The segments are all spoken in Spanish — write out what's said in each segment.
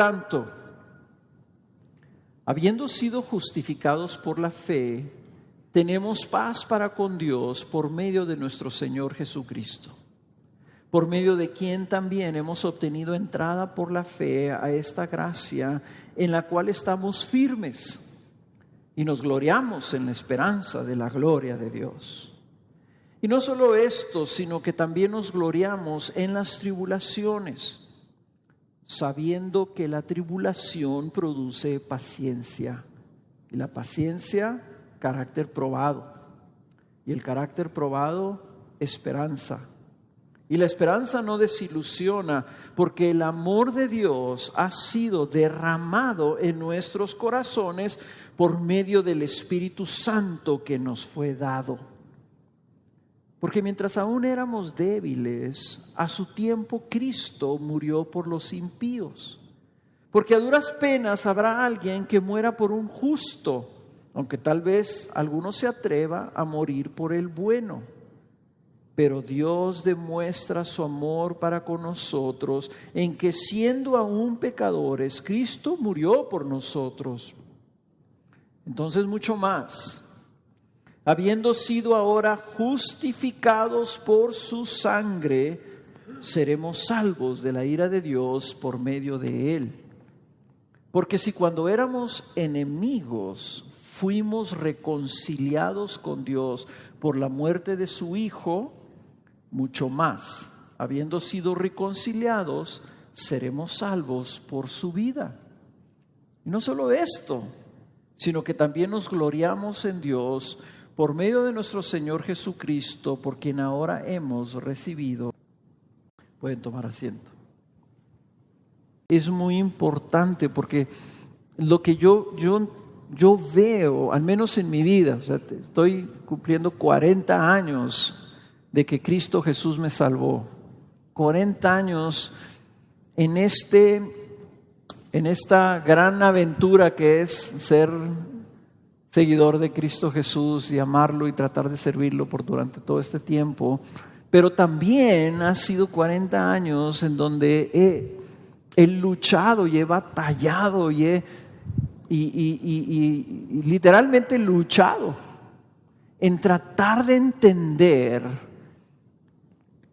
tanto, habiendo sido justificados por la fe, tenemos paz para con Dios por medio de nuestro Señor Jesucristo, por medio de quien también hemos obtenido entrada por la fe a esta gracia en la cual estamos firmes y nos gloriamos en la esperanza de la gloria de Dios. Y no solo esto, sino que también nos gloriamos en las tribulaciones, sabiendo que la tribulación produce paciencia, y la paciencia, carácter probado, y el carácter probado, esperanza. Y la esperanza no desilusiona, porque el amor de Dios ha sido derramado en nuestros corazones por medio del Espíritu Santo que nos fue dado. Porque mientras aún éramos débiles, a su tiempo Cristo murió por los impíos. Porque a duras penas habrá alguien que muera por un justo, aunque tal vez alguno se atreva a morir por el bueno. Pero Dios demuestra su amor para con nosotros en que, siendo aún pecadores, Cristo murió por nosotros. Entonces, mucho más, habiendo sido ahora justificados por su sangre, seremos salvos de la ira de Dios por medio de él. Porque si cuando éramos enemigos fuimos reconciliados con Dios por la muerte de su Hijo, mucho más, habiendo sido reconciliados, seremos salvos por su vida. Y no solo esto, sino que también nos gloriamos en Dios por medio de nuestro Señor Jesucristo, por quien ahora hemos recibido. Pueden tomar asiento. Es muy importante porque lo que yo veo, al menos en mi vida, o sea, estoy cumpliendo 40 años de que Cristo Jesús me salvó. 40 años en esta gran aventura que es ser seguidor de Cristo Jesús y amarlo y tratar de servirlo por durante todo este tiempo. Pero también ha sido 40 años en donde he luchado y he batallado y literalmente luchado en tratar de entender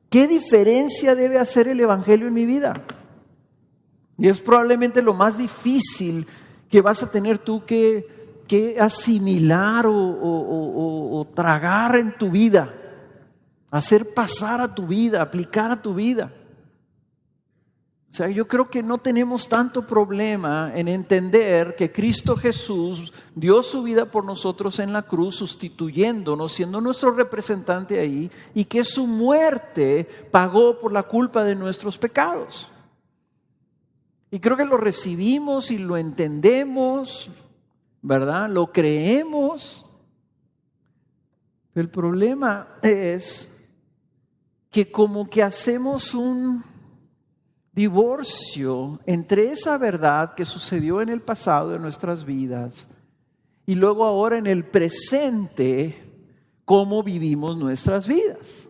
¿qué diferencia debe hacer el Evangelio en mi vida? Y es probablemente lo más difícil que vas a tener tú que asimilar o tragar en tu vida, hacer pasar a tu vida, aplicar a tu vida. O sea, yo creo que no tenemos tanto problema en entender que Cristo Jesús dio su vida por nosotros en la cruz, sustituyéndonos, siendo nuestro representante ahí, y que su muerte pagó por la culpa de nuestros pecados. Y creo que lo recibimos y lo entendemos, ¿verdad? Lo creemos. El problema es que como que hacemos un divorcio entre esa verdad que sucedió en el pasado de nuestras vidas y luego ahora en el presente, cómo vivimos nuestras vidas.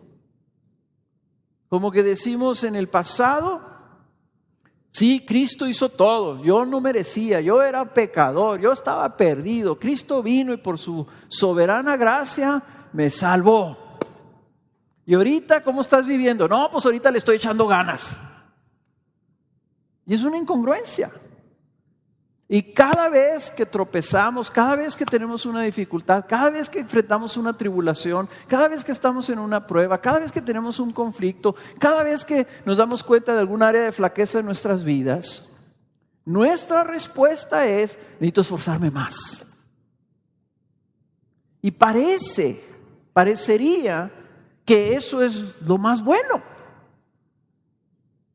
Como que decimos en el pasado, sí, Cristo hizo todo, yo no merecía, yo era pecador, yo estaba perdido, Cristo vino y por su soberana gracia me salvó. Y ahorita, ¿cómo estás viviendo? No, pues ahorita le estoy echando ganas. Y es una incongruencia. Y cada vez que tropezamos, cada vez que tenemos una dificultad, cada vez que enfrentamos una tribulación, cada vez que estamos en una prueba, cada vez que tenemos un conflicto, cada vez que nos damos cuenta de algún área de flaqueza en nuestras vidas, nuestra respuesta es: necesito esforzarme más. Y parecería que eso es lo más bueno.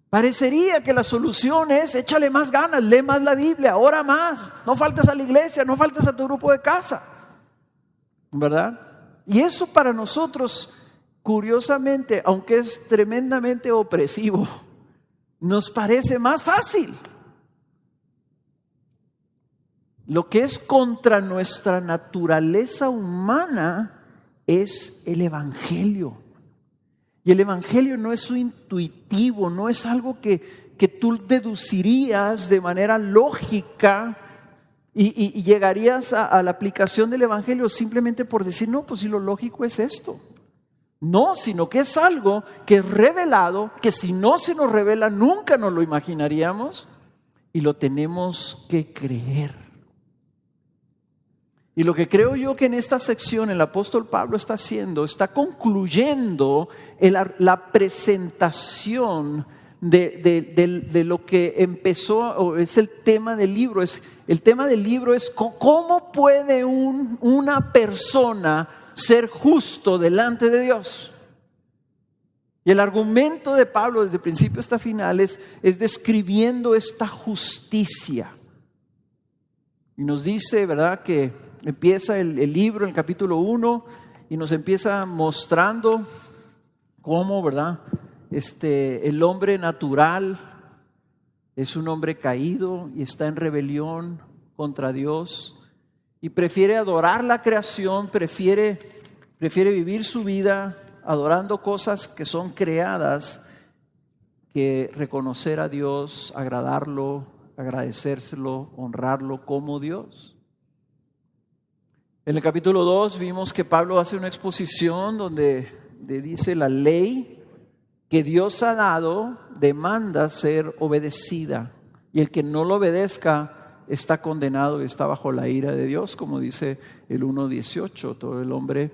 Parecería que la solución es: échale más ganas, lee más la Biblia, ora más, no faltes a la iglesia, no faltes a tu grupo de casa, ¿verdad? Y eso para nosotros, curiosamente, aunque es tremendamente opresivo, nos parece más fácil. Lo que es contra nuestra naturaleza humana es el Evangelio. Y el Evangelio no es intuitivo, no es algo que tú deducirías de manera lógica y llegarías a la aplicación del Evangelio simplemente por decir, no, pues si lo lógico es esto. No, sino que es algo que es revelado, que si no se nos revela nunca nos lo imaginaríamos y lo tenemos que creer. Y lo que creo yo que en esta sección el apóstol Pablo está haciendo, está concluyendo la presentación de lo que empezó, o es el tema del libro. El tema del libro es cómo puede una persona ser justo delante de Dios. Y el argumento de Pablo desde principio hasta final es describiendo esta justicia. Y nos dice, ¿verdad?, que empieza el libro en el capítulo 1 y nos empieza mostrando cómo, ¿verdad?, el hombre natural es un hombre caído y está en rebelión contra Dios y prefiere adorar la creación, prefiere vivir su vida adorando cosas que son creadas, que reconocer a Dios, agradarlo, agradecérselo, honrarlo como Dios. En el capítulo 2 vimos que Pablo hace una exposición donde dice la ley que Dios ha dado demanda ser obedecida y el que no lo obedezca está condenado y está bajo la ira de Dios, como dice el 1:18, todo el hombre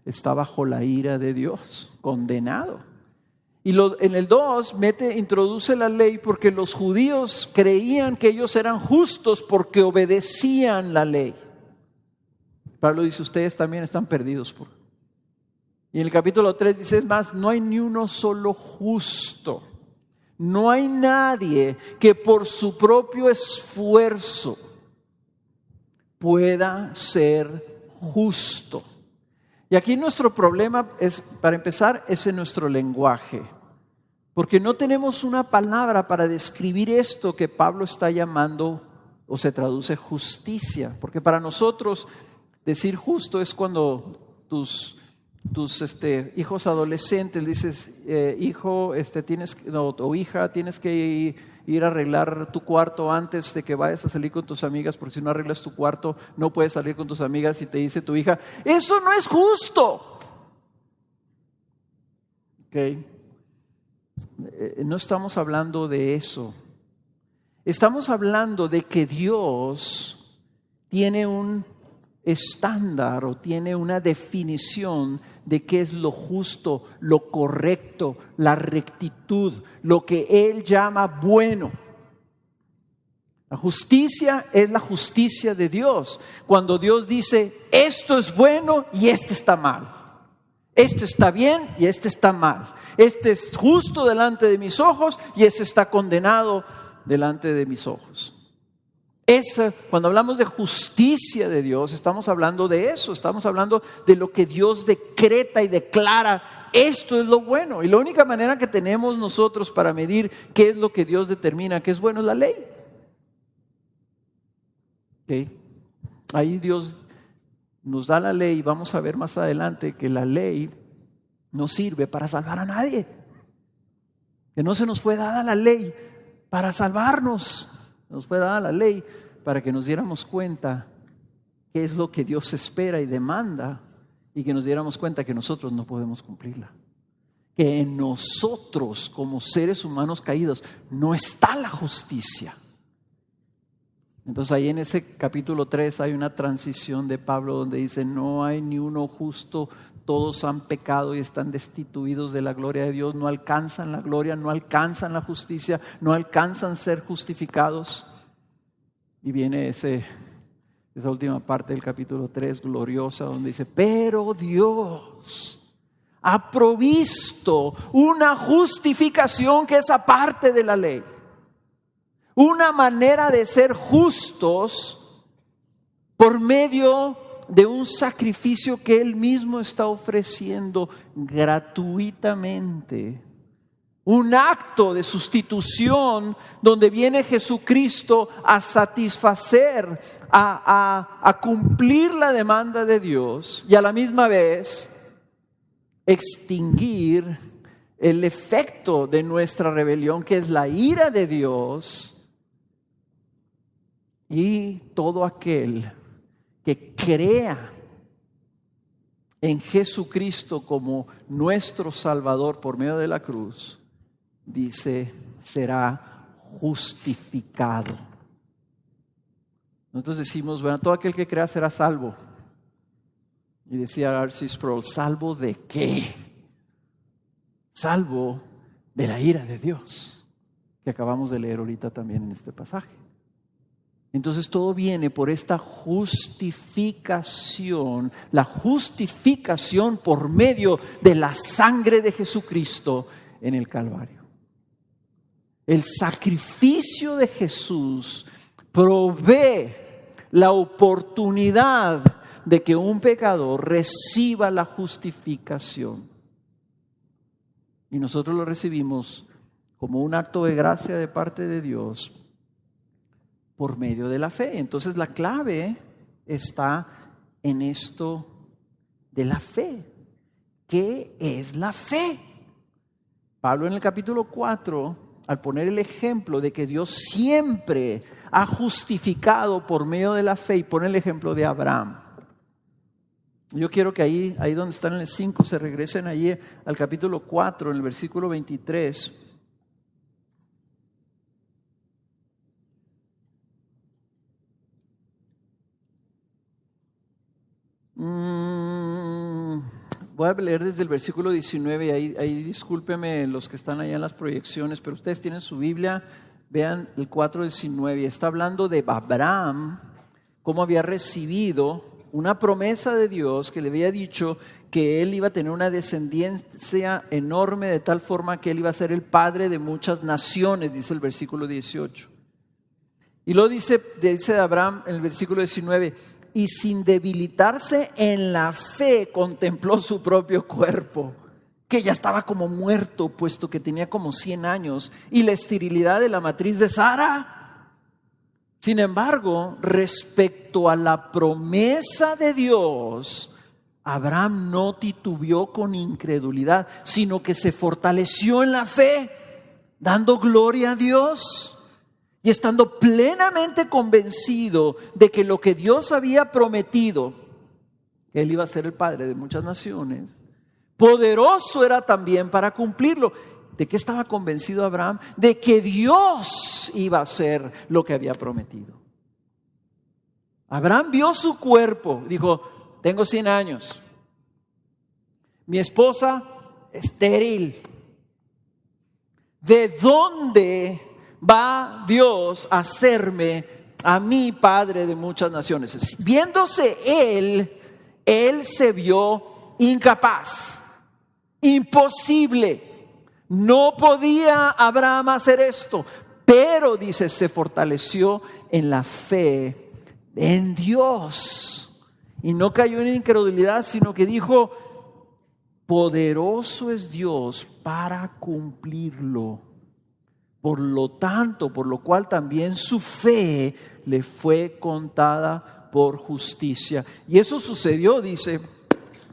está bajo la ira de Dios, condenado. Y en el 2 introduce la ley porque los judíos creían que ellos eran justos porque obedecían la ley. Pablo dice, ustedes también están perdidos. Y en el capítulo 3 dice, es más, no hay ni uno solo justo. No hay nadie que por su propio esfuerzo pueda ser justo. Y aquí nuestro problema es, para empezar, es en nuestro lenguaje. Porque no tenemos una palabra para describir esto que Pablo está llamando, o se traduce justicia. Porque para nosotros decir justo es cuando tus hijos adolescentes dices, hijo, o hija, tienes que ir a arreglar tu cuarto antes de que vayas a salir con tus amigas, porque si no arreglas tu cuarto no puedes salir con tus amigas, y te dice tu hija, eso no es justo. Okay. No estamos hablando de eso. Estamos hablando de que Dios tiene un estándar o tiene una definición de qué es lo justo, lo correcto, la rectitud, lo que Él llama bueno. La justicia es la justicia de Dios. Cuando Dios dice, esto es bueno y este está mal. Este está bien y este está mal. Este es justo delante de mis ojos y este está condenado delante de mis ojos. Cuando hablamos de justicia de Dios, estamos hablando de eso, estamos hablando de lo que Dios decreta y declara. Esto es lo bueno. Y la única manera que tenemos nosotros para medir qué es lo que Dios determina que es bueno es la ley. ¿Okay? Ahí Dios nos da la ley y vamos a ver más adelante que la ley no sirve para salvar a nadie. Que no se nos fue dada la ley para salvarnos. Nos fue dada la ley para que nos diéramos cuenta qué es lo que Dios espera y demanda y que nos diéramos cuenta que nosotros no podemos cumplirla. Que en nosotros como seres humanos caídos no está la justicia. Entonces ahí en ese capítulo 3 hay una transición de Pablo donde dice, no hay ni uno justo, todos han pecado y están destituidos de la gloria de Dios, no alcanzan la gloria, no alcanzan la justicia, no alcanzan ser justificados. Y viene esa última parte del capítulo 3 gloriosa donde dice, pero Dios ha provisto una justificación que es aparte de la ley. Una manera de ser justos por medio de un sacrificio que Él mismo está ofreciendo gratuitamente. Un acto de sustitución donde viene Jesucristo a satisfacer, a cumplir la demanda de Dios y a la misma vez extinguir el efecto de nuestra rebelión, que es la ira de Dios, y todo aquel que crea en Jesucristo como nuestro Salvador por medio de la cruz, dice, será justificado. Nosotros decimos, bueno, todo aquel que crea será salvo. Y decía R.C. Sproul, ¿salvo de qué? Salvo de la ira de Dios, que acabamos de leer ahorita también en este pasaje. Entonces todo viene por esta justificación, la justificación por medio de la sangre de Jesucristo en el Calvario. El sacrificio de Jesús provee la oportunidad de que un pecador reciba la justificación. Y nosotros lo recibimos como un acto de gracia de parte de Dios por medio de la fe. Entonces la clave está en esto de la fe. ¿Qué es la fe? Pablo en el capítulo 4, al poner el ejemplo de que Dios siempre ha justificado por medio de la fe, y pone el ejemplo de Abraham. Yo quiero que ahí donde están en el 5 se regresen allí al capítulo 4, en el versículo 23. Voy a leer desde el versículo 19, ahí discúlpeme los que están allá en las proyecciones, pero ustedes tienen su Biblia, vean el 4:19, está hablando de Abraham, cómo había recibido una promesa de Dios que le había dicho que él iba a tener una descendencia enorme, de tal forma que él iba a ser el padre de muchas naciones, dice el versículo 18. Y luego dice de Abraham en el versículo 19, y sin debilitarse en la fe contempló su propio cuerpo, que ya estaba como muerto, puesto que tenía como 100 años, y la esterilidad de la matriz de Sara. Sin embargo, respecto a la promesa de Dios, Abraham no titubeó con incredulidad, sino que se fortaleció en la fe, dando gloria a Dios. Y estando plenamente convencido de que lo que Dios había prometido, que él iba a ser el padre de muchas naciones, poderoso era también para cumplirlo. ¿De qué estaba convencido Abraham? De que Dios iba a hacer lo que había prometido. Abraham vio su cuerpo, dijo, tengo 100 años, mi esposa estéril. ¿De dónde va Dios a hacerme a mí padre de muchas naciones? Viéndose él se vio incapaz, imposible. No podía Abraham hacer esto, pero dice, se fortaleció en la fe en Dios y no cayó en incredulidad, sino que dijo, poderoso es Dios para cumplirlo. Por lo tanto, por lo cual también su fe le fue contada por justicia. Y eso sucedió, dice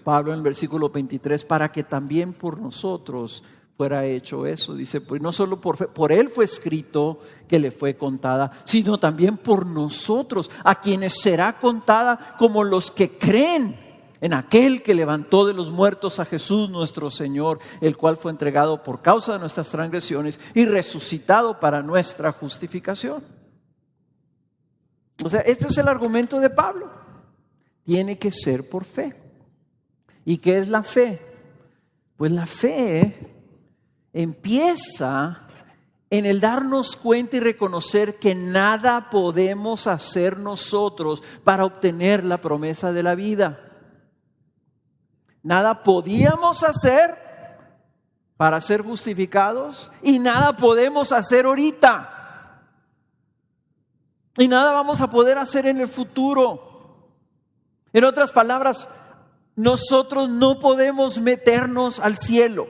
Pablo en el versículo 23, para que también por nosotros fuera hecho eso. Dice, pues no solo por fe, por él fue escrito que le fue contada, sino también por nosotros, a quienes será contada como los que creen en aquel que levantó de los muertos a Jesús nuestro Señor, el cual fue entregado por causa de nuestras transgresiones y resucitado para nuestra justificación. O sea, este es el argumento de Pablo. Tiene que ser por fe. ¿Y qué es la fe? Pues la fe empieza en el darnos cuenta y reconocer que nada podemos hacer nosotros para obtener la promesa de la vida. Nada podíamos hacer para ser justificados y nada podemos hacer ahorita. Y nada vamos a poder hacer en el futuro. En otras palabras, nosotros no podemos meternos al cielo.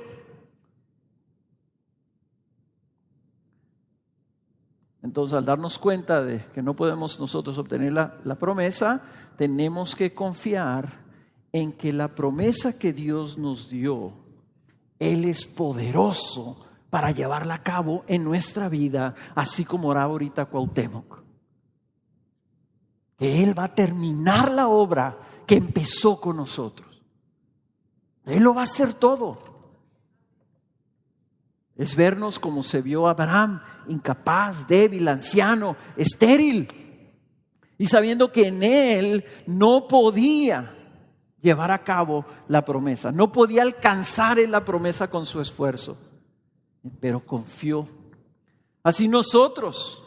Entonces, al darnos cuenta de que no podemos nosotros obtener la promesa, tenemos que confiar en que la promesa que Dios nos dio Él es poderoso para llevarla a cabo en nuestra vida, así como oraba ahorita Cuauhtémoc. Que Él va a terminar la obra que empezó con nosotros. Él lo va a hacer todo. Es vernos como se vio Abraham, incapaz, débil, anciano, estéril. Y sabiendo que en Él no podía llevar a cabo la promesa. No podía alcanzar en la promesa con su esfuerzo. Pero confió. Así nosotros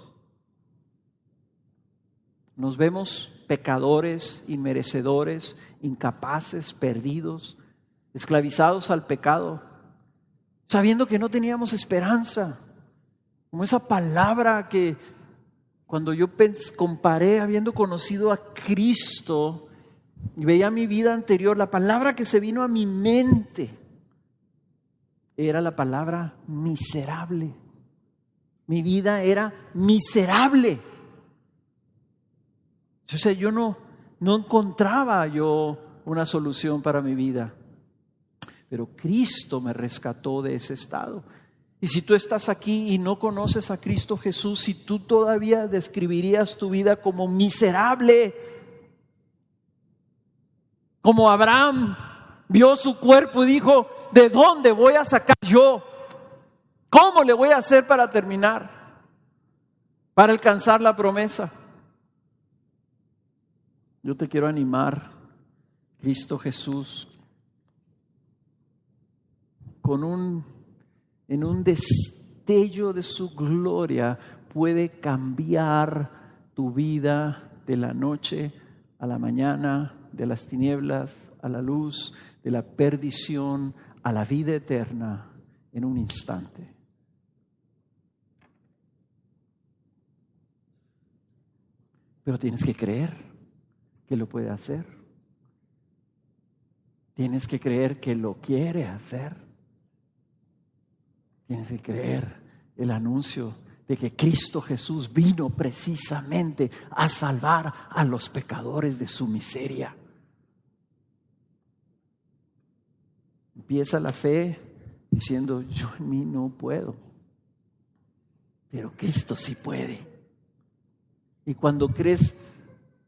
nos vemos pecadores, inmerecedores, incapaces, perdidos, esclavizados al pecado, sabiendo que no teníamos esperanza. Como esa palabra que cuando yo comparé, habiendo conocido a Cristo y veía mi vida anterior, la palabra que se vino a mi mente era la palabra miserable. Mi vida era miserable. O sea, yo no encontraba yo una solución para mi vida. Pero Cristo me rescató de ese estado. Y si tú estás aquí y no conoces a Cristo Jesús, si tú todavía describirías tu vida como miserable, como Abraham vio su cuerpo y dijo, ¿de dónde voy a sacar yo? ¿Cómo le voy a hacer para terminar? Para alcanzar la promesa. Yo te quiero animar, Cristo Jesús, en un destello de su gloria, puede cambiar tu vida de la noche a la mañana, de las tinieblas a la luz, de la perdición a la vida eterna en un instante. Pero tienes que creer que lo puede hacer. Tienes que creer que lo quiere hacer. Tienes que creer el anuncio de que Cristo Jesús vino precisamente a salvar a los pecadores de su miseria. Empieza la fe diciendo, yo en mí no puedo, pero Cristo sí puede. Y cuando crees,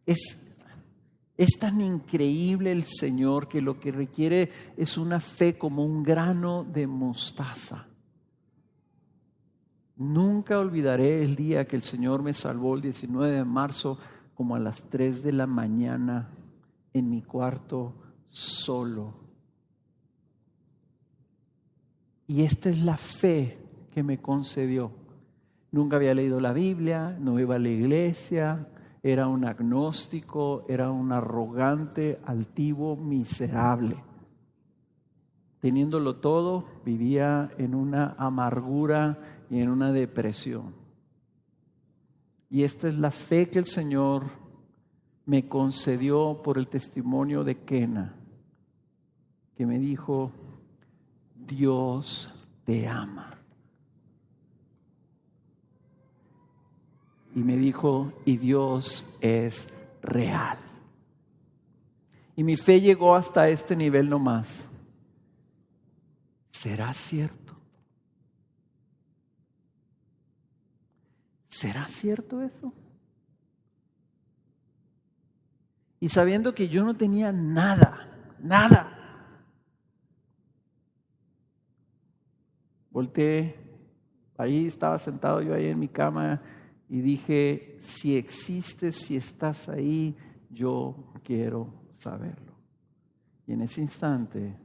es tan increíble el Señor que lo que requiere es una fe como un grano de mostaza. Nunca olvidaré el día que el Señor me salvó el 19 de marzo, como a las 3 de la mañana, en mi cuarto solo. Y esta es la fe que me concedió. Nunca había leído la Biblia, no iba a la iglesia, era un agnóstico, era un arrogante, altivo, miserable. Teniéndolo todo, vivía en una amargura y en una depresión. Y esta es la fe que el Señor me concedió por el testimonio de Kena, que me dijo, Dios te ama. Y me dijo, y Dios es real. Y mi fe llegó hasta este nivel nomás. ¿Será cierto? ¿Será cierto eso? Y sabiendo que yo no tenía nada. Volteé, ahí estaba sentado yo ahí en mi cama y dije, si existes, si estás ahí, yo quiero saberlo. Y en ese instante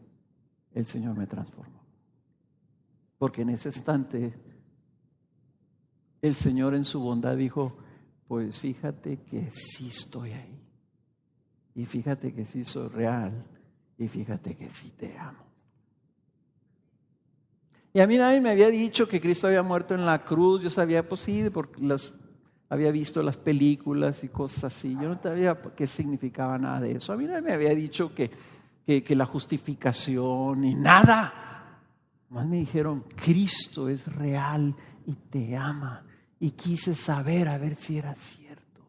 el Señor me transformó. Porque en ese instante el Señor en su bondad dijo, pues fíjate que sí estoy ahí. Y fíjate que sí soy real. Y fíjate que sí te amo. Y a mí nadie me había dicho que Cristo había muerto en la cruz. Yo sabía, pues sí, porque había visto las películas y cosas así. Yo no sabía qué significaba nada de eso. A mí nadie me había dicho que la justificación ni nada. Más me dijeron, Cristo es real y te ama. Y quise saber a ver si era cierto.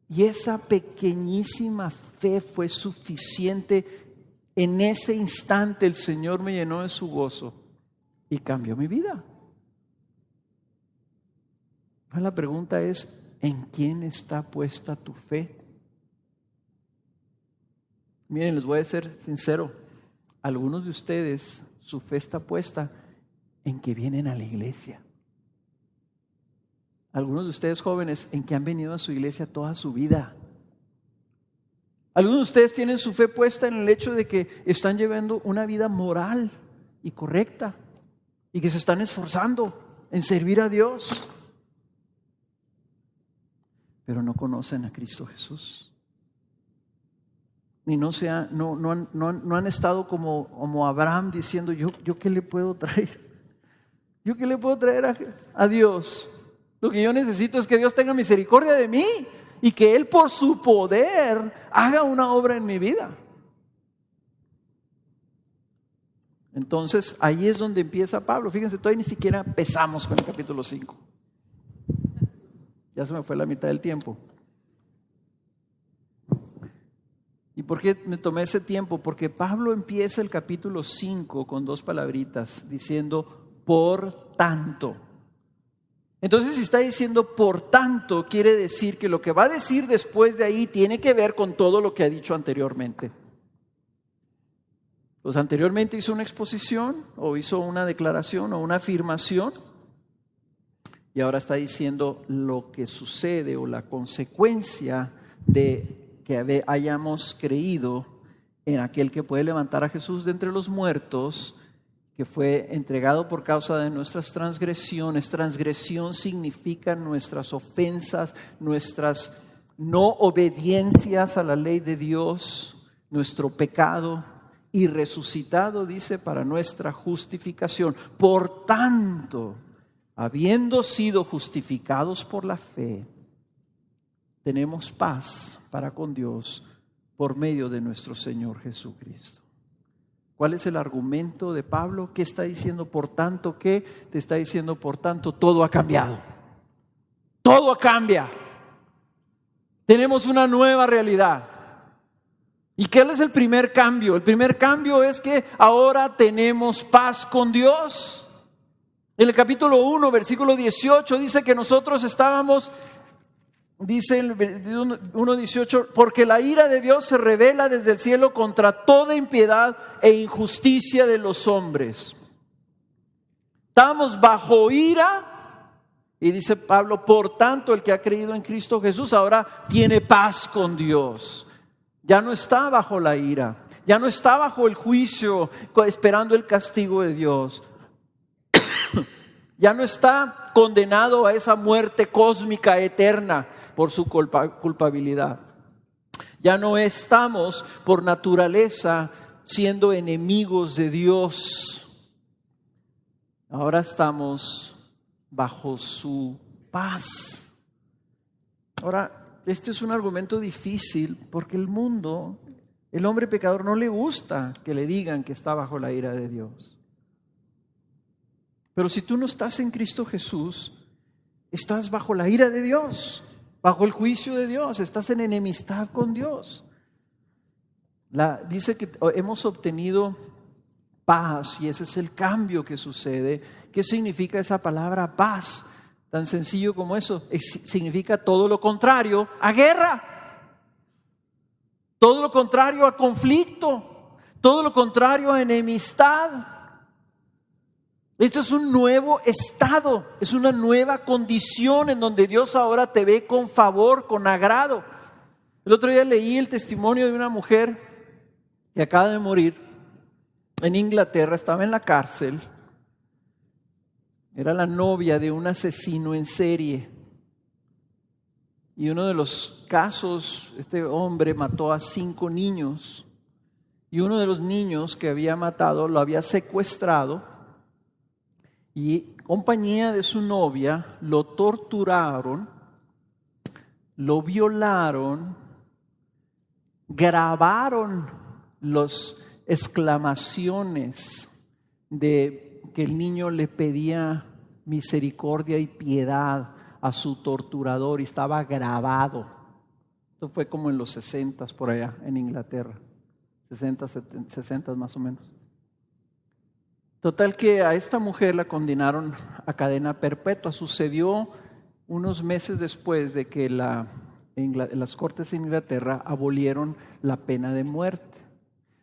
Y esa pequeñísima fe fue suficiente En ese instante el Señor me llenó de su gozo y cambió mi vida. La pregunta es, ¿en quién está puesta tu fe? Miren, les voy a ser sincero. Algunos de ustedes, su fe está puesta en que vienen a la iglesia. Algunos de ustedes jóvenes, en que han venido a su iglesia toda su vida. Algunos de ustedes tienen su fe puesta en el hecho de que están llevando una vida moral y correcta y que se están esforzando en servir a Dios. Pero no conocen a Cristo Jesús. Y no han estado como Abraham diciendo, ¿yo qué le puedo traer? ¿Yo qué le puedo traer a Dios? Lo que yo necesito es que Dios tenga misericordia de mí y que Él por su poder haga una obra en mi vida. Entonces ahí es donde empieza Pablo. Fíjense, todavía ni siquiera empezamos con el capítulo 5. Ya se me fue la mitad del tiempo. ¿Y por qué me tomé ese tiempo? Porque Pablo empieza el capítulo 5 con 2 palabritas diciendo por tanto. Entonces, si está diciendo por tanto, quiere decir que lo que va a decir después de ahí tiene que ver con todo lo que ha dicho anteriormente. Pues anteriormente hizo una exposición o hizo una declaración o una afirmación y ahora está diciendo lo que sucede o la consecuencia de que hayamos creído en aquel que puede levantar a Jesús de entre los muertos, que fue entregado por causa de nuestras transgresiones. Transgresión significa nuestras ofensas, nuestras no obediencias a la ley de Dios, nuestro pecado, y resucitado, dice, para nuestra justificación. Por tanto, habiendo sido justificados por la fe, tenemos paz para con Dios por medio de nuestro Señor Jesucristo. ¿Cuál es el argumento de Pablo? ¿Qué está diciendo? Por tanto, ¿qué? Te está diciendo, por tanto, todo ha cambiado. Todo cambia. Tenemos una nueva realidad. ¿Y qué es el primer cambio? El primer cambio es que ahora tenemos paz con Dios. En el capítulo 1, versículo 18, dice que nosotros estábamos... Dice el 1:18, porque la ira de Dios se revela desde el cielo contra toda impiedad e injusticia de los hombres. Estamos bajo ira y dice Pablo, por tanto el que ha creído en Cristo Jesús ahora tiene paz con Dios. Ya no está bajo la ira, ya no está bajo el juicio esperando el castigo de Dios. Ya no está condenado a esa muerte cósmica eterna por su culpabilidad. Ya no estamos por naturaleza siendo enemigos de Dios. Ahora estamos bajo su paz. Ahora, este es un argumento difícil porque el mundo, el hombre pecador, no le gusta que le digan que está bajo la ira de Dios. Pero si tú no estás en Cristo Jesús, estás bajo la ira de Dios, bajo el juicio de Dios, estás en enemistad con Dios. Dice que hemos obtenido paz y ese es el cambio que sucede. ¿Qué significa esa palabra paz? Tan sencillo como eso. Significa todo lo contrario a guerra, todo lo contrario a conflicto, todo lo contrario a enemistad. Esto es un nuevo estado, es una nueva condición en donde Dios ahora te ve con favor, con agrado. El otro día leí el testimonio de una mujer que acaba de morir en Inglaterra, estaba en la cárcel, era la novia de un asesino en serie. Y uno de los casos, este hombre mató a 5 niños y uno de los niños que había matado lo había secuestrado. Y compañía de su novia lo torturaron, lo violaron, grabaron las exclamaciones de que el niño le pedía misericordia y piedad a su torturador y estaba grabado. Esto fue como en los 60 por allá en Inglaterra. 60 más o menos. Total que a esta mujer la condenaron a cadena perpetua. Sucedió unos meses después de que las cortes de Inglaterra abolieron la pena de muerte.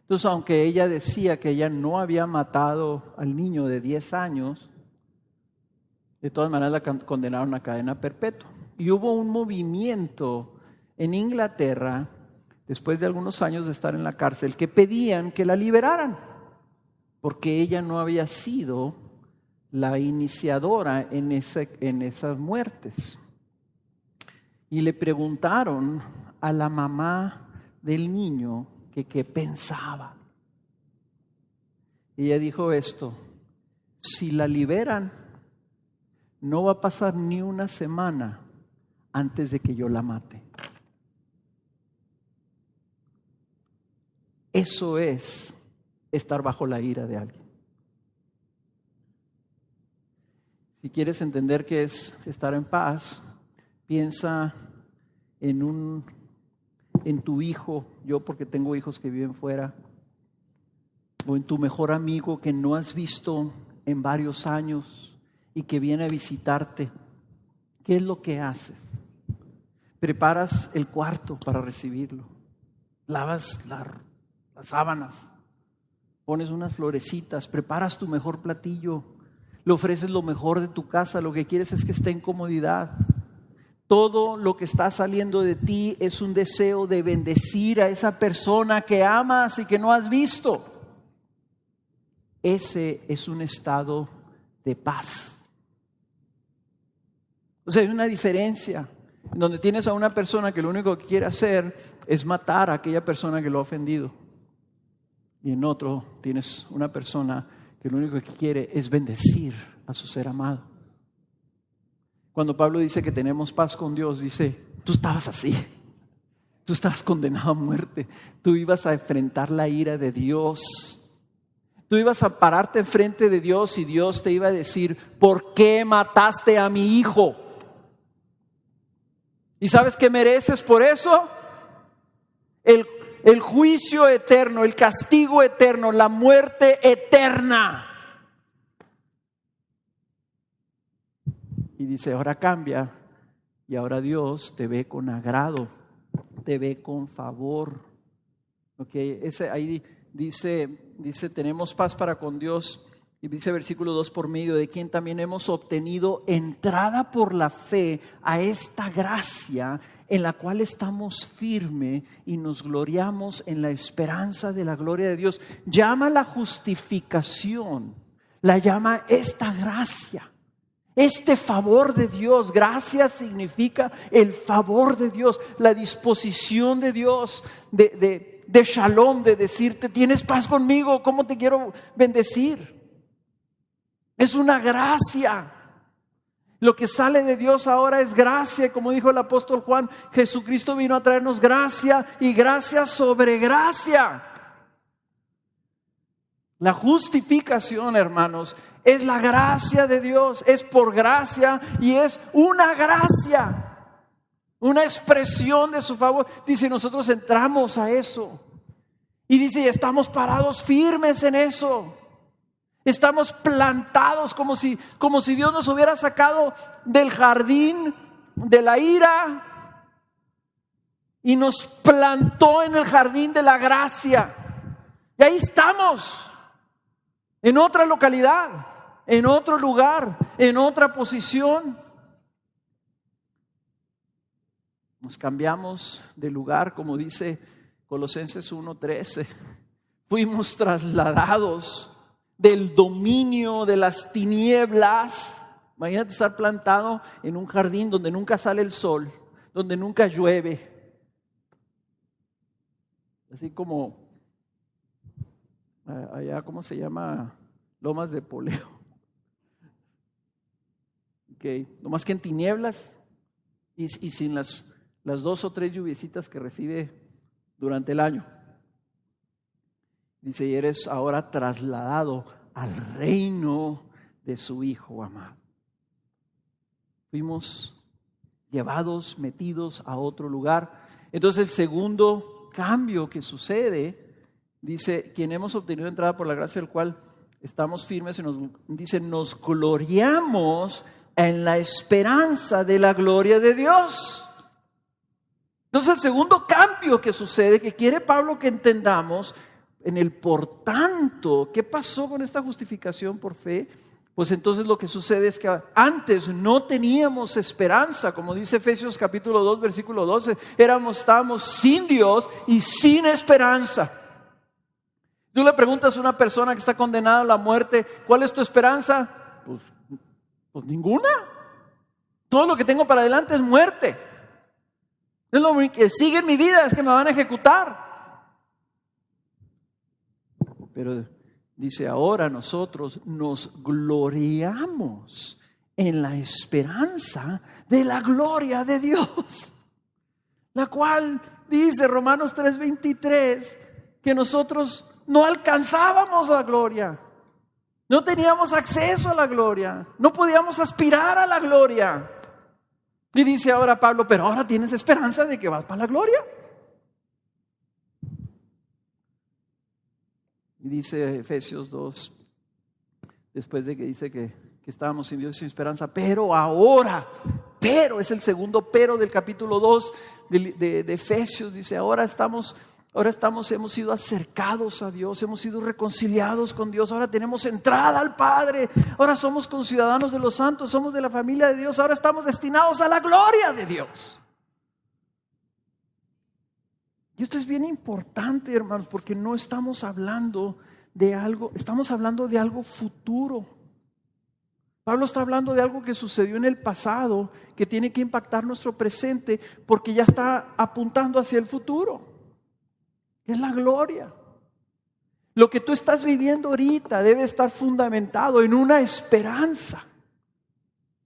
Entonces, aunque ella decía que ella no había matado al niño de 10 años, de todas maneras la condenaron a cadena perpetua. Y hubo un movimiento en Inglaterra, después de algunos años de estar en la cárcel, que pedían que la liberaran, porque ella no había sido la iniciadora en esas muertes. Y le preguntaron a la mamá del niño que qué pensaba. Y ella dijo esto: si la liberan, no va a pasar ni una semana antes de que yo la mate. Eso es estar bajo la ira de alguien. Si quieres entender qué es estar en paz, piensa en tu hijo, yo porque tengo hijos que viven fuera, o en tu mejor amigo que no has visto en varios años y que viene a visitarte. ¿Qué es lo que haces? Preparas el cuarto para recibirlo, lavas las sábanas, pones unas florecitas, preparas tu mejor platillo, le ofreces lo mejor de tu casa, lo que quieres es que esté en comodidad. Todo lo que está saliendo de ti es un deseo de bendecir a esa persona que amas y que no has visto. Ese es un estado de paz. O sea, hay una diferencia en donde tienes a una persona que lo único que quiere hacer es matar a aquella persona que lo ha ofendido. Y en otro tienes una persona que lo único que quiere es bendecir a su ser amado. Cuando Pablo dice que tenemos paz con Dios, dice: tú estabas así, tú estabas condenado a muerte, tú ibas a enfrentar la ira de Dios, tú ibas a pararte enfrente de Dios y Dios te iba a decir: ¿por qué mataste a mi hijo? ¿Y sabes qué mereces por eso? El juicio eterno, el castigo eterno, la muerte eterna. Y dice: ahora cambia y ahora Dios te ve con agrado, te ve con favor. Okay, ahí dice tenemos paz para con Dios. Y dice versículo 2: por medio de quien también hemos obtenido entrada por la fe a esta gracia en la cual estamos firmes y nos gloriamos en la esperanza de la gloria de Dios. Llama la justificación, la llama esta gracia, este favor de Dios. Gracia significa el favor de Dios, la disposición de Dios de shalom, de decirte: tienes paz conmigo, ¿cómo te quiero bendecir? Es una gracia. Lo que sale de Dios ahora es gracia. Como dijo el apóstol Juan, Jesucristo vino a traernos gracia y gracia sobre gracia. La justificación, hermanos, es la gracia de Dios. Es por gracia y es una gracia, una expresión de su favor. Dice, nosotros entramos a eso. Y dice, estamos parados firmes en eso. Estamos plantados como si Dios nos hubiera sacado del jardín de la ira y nos plantó en el jardín de la gracia. Y ahí estamos, en otra localidad, en otro lugar, en otra posición. Nos cambiamos de lugar, como dice Colosenses 1:13. Fuimos trasladados del dominio de las tinieblas. Imagínate estar plantado en un jardín donde nunca sale el sol, donde nunca llueve. Así como allá, ¿cómo se llama? Lomas de Poleo. Nomás que en tinieblas y sin las 2 o 3 lluviecitas que recibe durante el año. Dice, y eres ahora trasladado al reino de su Hijo amado. Fuimos llevados, metidos a otro lugar. Entonces el segundo cambio que sucede Dice, quien hemos obtenido entrada por la gracia del cual estamos firmes, y nos gloriamos en la esperanza de la gloria de Dios. Entonces el segundo cambio que sucede, que quiere Pablo que entendamos, en el por tanto, ¿qué pasó con esta justificación por fe? Pues entonces lo que sucede es que antes no teníamos esperanza, como dice Efesios capítulo 2, versículo 12, estábamos sin Dios y sin esperanza. Tú le preguntas a una persona que está condenada a la muerte, ¿cuál es tu esperanza? Pues ninguna. Todo lo que tengo para adelante es muerte. Es lo que sigue en mi vida, es que me van a ejecutar. Pero dice, ahora nosotros nos gloriamos en la esperanza de la gloria de Dios, la cual dice Romanos 3:23 que nosotros no alcanzábamos la gloria, no teníamos acceso a la gloria, no podíamos aspirar a la gloria. Y dice ahora Pablo, pero ahora tienes esperanza de que vas para la gloria. Y dice Efesios 2, después de que dice que estábamos sin Dios y sin esperanza, pero ahora, es el segundo pero del capítulo 2 de Efesios, dice ahora hemos sido acercados a Dios, hemos sido reconciliados con Dios, ahora tenemos entrada al Padre, ahora somos conciudadanos de los santos, somos de la familia de Dios, ahora estamos destinados a la gloria de Dios. Y esto es bien importante, hermanos, porque no estamos hablando de algo, estamos hablando de algo futuro. Pablo está hablando de algo que sucedió en el pasado, que tiene que impactar nuestro presente, porque ya está apuntando hacia el futuro. Es la gloria. Lo que tú estás viviendo ahorita debe estar fundamentado en una esperanza.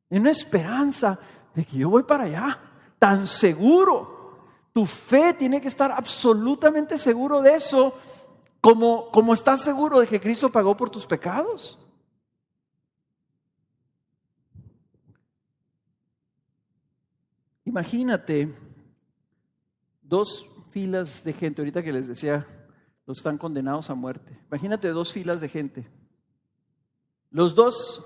En una esperanza de que yo voy para allá, tan seguro. Tu fe tiene que estar absolutamente seguro de eso, como estás seguro de que Cristo pagó por tus pecados. Imagínate dos filas de gente, ahorita que les decía, los están condenados a muerte. Imagínate dos filas de gente. Los dos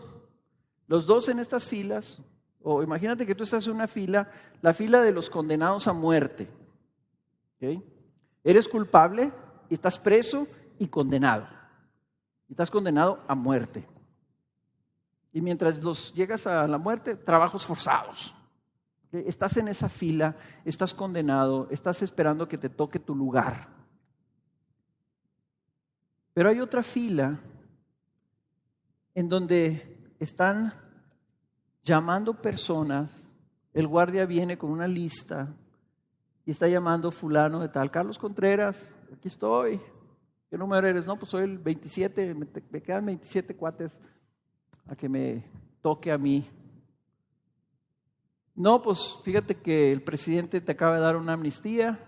en estas filas, o imagínate que tú estás en una fila, la fila de los condenados a muerte. ¿Okay? Eres culpable y estás preso y condenado. Y estás condenado a muerte. Y mientras llegas a la muerte, trabajos forzados. ¿Okay? Estás en esa fila, estás condenado, estás esperando que te toque tu lugar. Pero hay otra fila en donde están llamando personas, el guardia viene con una lista y está llamando fulano de tal, Carlos Contreras, aquí estoy. ¿Qué número eres? No, pues soy el 27, me quedan 27 cuates a que me toque a mí. No, pues fíjate que el presidente te acaba de dar una amnistía,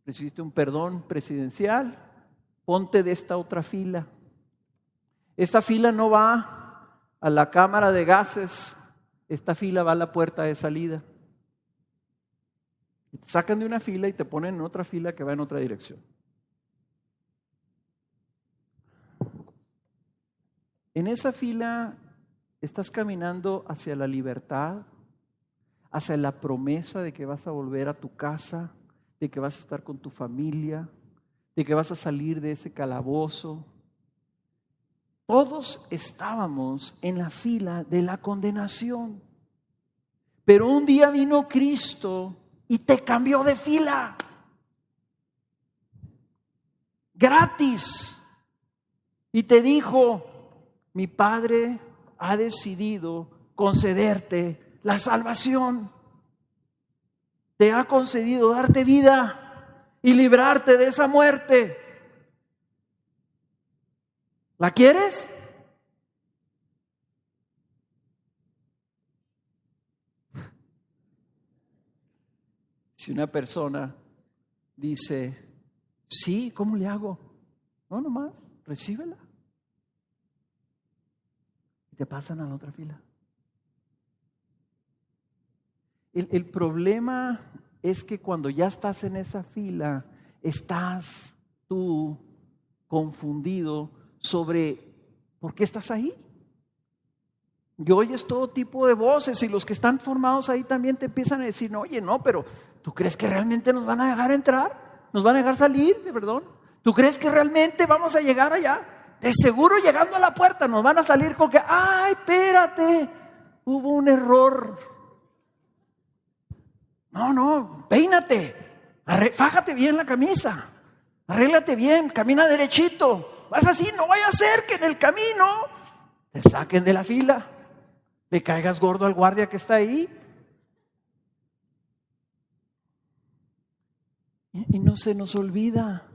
recibiste un perdón presidencial, ponte de esta otra fila. Esta fila no va a la cámara de gases, esta fila va a la puerta de salida. Y te sacan de una fila y te ponen en otra fila que va en otra dirección. En esa fila estás caminando hacia la libertad, hacia la promesa de que vas a volver a tu casa, de que vas a estar con tu familia, de que vas a salir de ese calabozo. Todos estábamos en la fila de la condenación. Pero un día vino Cristo y te cambió de fila. Gratis. Y te dijo, mi Padre ha decidido concederte la salvación. Te ha concedido darte vida y librarte de esa muerte. ¿La quieres? Si una persona dice, sí, ¿cómo le hago? No, nomás, recíbela. Y te pasan a la otra fila. El problema es que cuando ya estás en esa fila, estás tú confundido sobre por qué estás ahí? Y oyes todo tipo de voces y los que están formados ahí también te empiezan a decir, no, oye, no, pero ¿tú crees que realmente nos van a dejar entrar? ¿Nos van a dejar salir? Perdón. ¿Tú crees que realmente vamos a llegar allá? De seguro llegando a la puerta nos van a salir con que, ay, espérate, hubo un error. No, peínate, fájate bien la camisa, arréglate bien, camina derechito. Vas así, no vaya a ser que en el camino te saquen de la fila, le caigas gordo al guardia que está ahí. Y no se nos olvida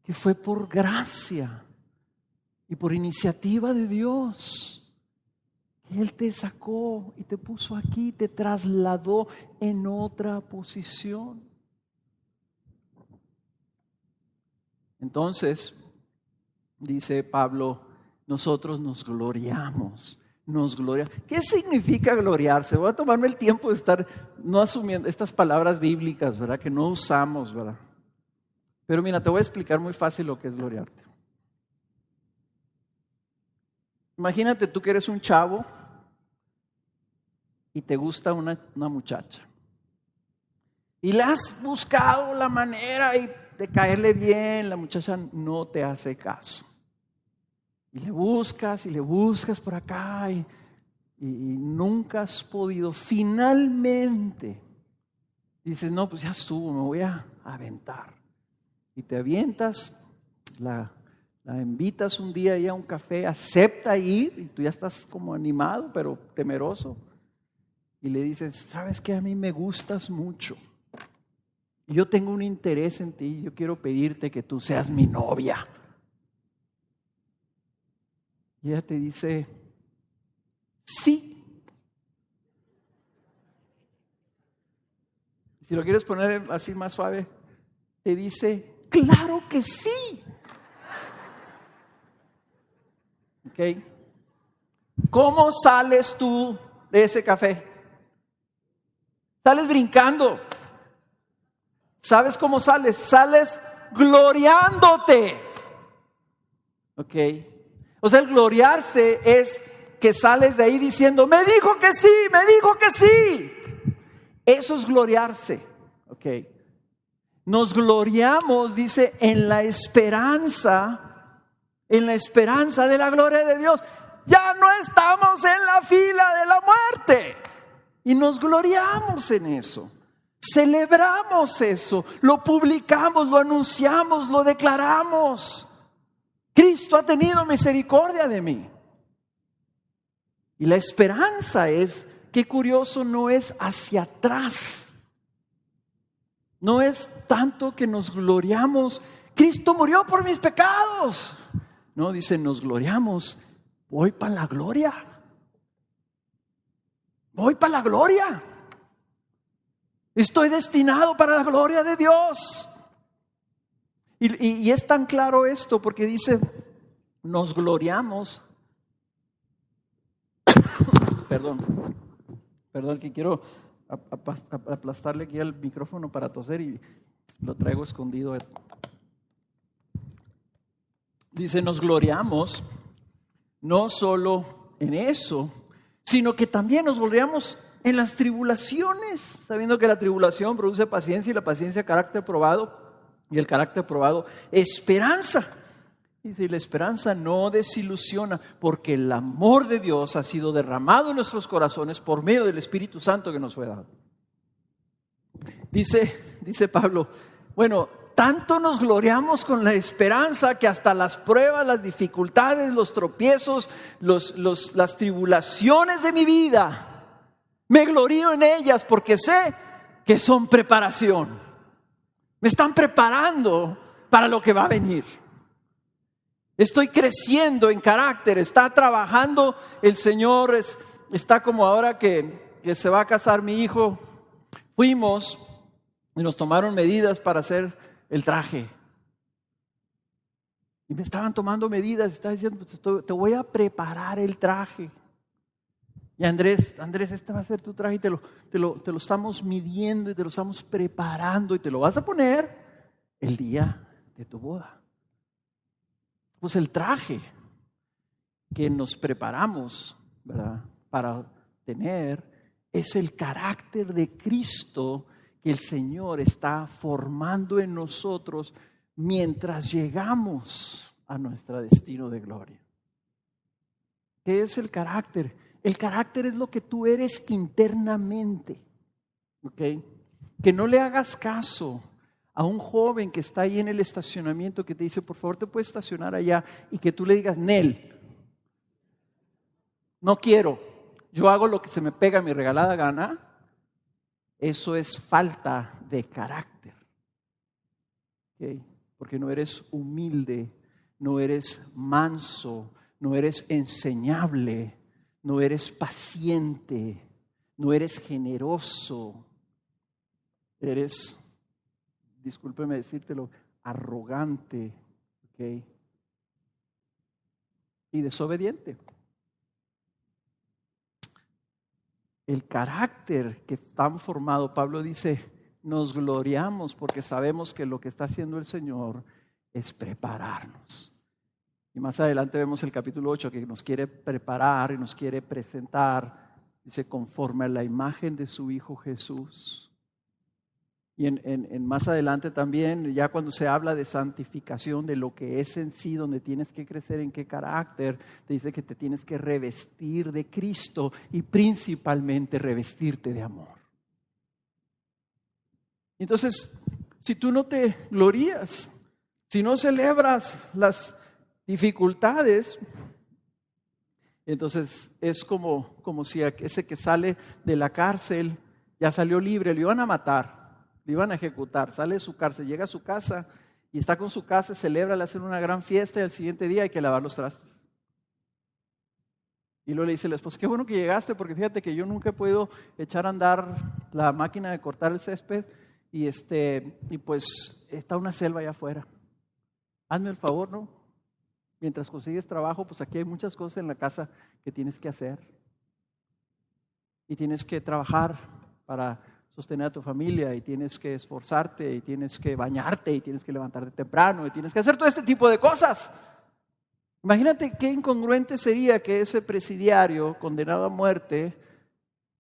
que fue por gracia y por iniciativa de Dios que Él te sacó y te puso aquí, te trasladó en otra posición. Entonces, dice Pablo, nosotros nos gloriamos. ¿Qué significa gloriarse? Voy a tomarme el tiempo de estar no asumiendo estas palabras bíblicas, ¿verdad? Que no usamos, ¿verdad? Pero mira, te voy a explicar muy fácil lo que es gloriarte. Imagínate tú que eres un chavo y te gusta una muchacha. Y le has buscado la manera de caerle bien, la muchacha no te hace caso. Y le buscas por acá y nunca has podido. Finalmente dices, no, pues ya estuvo, me voy a aventar. Y te avientas, la invitas un día ahí a un café, acepta ir y tú ya estás como animado pero temeroso. Y le dices, ¿sabes qué? A mí me gustas mucho. Yo tengo un interés en ti, yo quiero pedirte que tú seas mi novia. Y ella te dice, sí. Si lo quieres poner así más suave, te dice, claro que sí. ¿Ok? ¿Cómo sales tú de ese café? Sales brincando. ¿Sabes cómo sales? Sales gloriándote. ¿Ok? O sea, el gloriarse es que sales de ahí diciendo, me dijo que sí. Eso es gloriarse. ¿Ok? Nos gloriamos, dice, en la esperanza de la gloria de Dios. Ya no estamos en la fila de la muerte. Y nos gloriamos en eso. Celebramos eso, lo publicamos, lo anunciamos, lo declaramos. Cristo ha tenido misericordia de mí. Y la esperanza es, qué curioso, no es hacia atrás. No es tanto que nos gloriamos, Cristo murió por mis pecados. No, dice, nos gloriamos, voy para la gloria. Voy para la gloria. Estoy destinado para la gloria de Dios. Y es tan claro esto porque dice, nos gloriamos. Perdón, que quiero aplastarle aquí al micrófono para toser y lo traigo escondido. Dice, nos gloriamos no solo en eso, sino que también nos gloriamos en las tribulaciones, sabiendo que la tribulación produce paciencia y la paciencia carácter probado y el carácter probado esperanza. Y si la esperanza no desilusiona, porque el amor de Dios ha sido derramado en nuestros corazones por medio del Espíritu Santo que nos fue dado. Dice Pablo, bueno, tanto nos gloriamos con la esperanza que hasta las pruebas, las dificultades, los tropiezos, las tribulaciones de mi vida, me glorío en ellas porque sé que son preparación. Me están preparando para lo que va a venir. Estoy creciendo en carácter, está trabajando el Señor, está como ahora que se va a casar mi hijo. Fuimos y nos tomaron medidas para hacer el traje. Y me estaban tomando medidas, estaba diciendo, te voy a preparar el traje. Y Andrés, este va a ser tu traje y te lo estamos midiendo y te lo estamos preparando y te lo vas a poner el día de tu boda. Pues el traje que nos preparamos, ¿verdad?, para tener es el carácter de Cristo que el Señor está formando en nosotros mientras llegamos a nuestro destino de gloria. ¿Qué es el carácter? El carácter es lo que tú eres internamente, ¿ok? Que no le hagas caso a un joven que está ahí en el estacionamiento que te dice, por favor, te puedes estacionar allá, y que tú le digas, Nel, no quiero, yo hago lo que se me pega a mi regalada gana. Eso es falta de carácter, ¿ok? Porque no eres humilde, no eres manso, no eres enseñable, no eres paciente, no eres generoso, eres, discúlpeme decírtelo, arrogante, ¿ok? Y desobediente. El carácter que está formado, Pablo dice, nos gloriamos porque sabemos que lo que está haciendo el Señor es prepararnos. Y más adelante vemos el capítulo 8 que nos quiere preparar y nos quiere presentar, dice, conforme a la imagen de su Hijo Jesús. Y en más adelante también, ya cuando se habla de santificación, de lo que es en sí, donde tienes que crecer en qué carácter, te dice que te tienes que revestir de Cristo y principalmente revestirte de amor. Entonces, si tú no te glorías, si no celebras las dificultades, entonces es como si ese que sale de la cárcel ya salió libre, lo iban a matar. Lo iban a ejecutar, sale de su cárcel, llega a su casa y está con su casa, celebra, le hacen una gran fiesta y al siguiente día hay que lavar los trastes. Y luego le dice la esposa, qué bueno que llegaste porque fíjate que yo nunca he podido echar a andar la máquina de cortar el césped y pues está una selva allá afuera. Hazme el favor, ¿no? Mientras consigues trabajo, pues aquí hay muchas cosas en la casa que tienes que hacer. Y tienes que trabajar para sostener a tu familia, y tienes que esforzarte, y tienes que bañarte, y tienes que levantarte temprano, y tienes que hacer todo este tipo de cosas. Imagínate qué incongruente sería que ese presidiario condenado a muerte,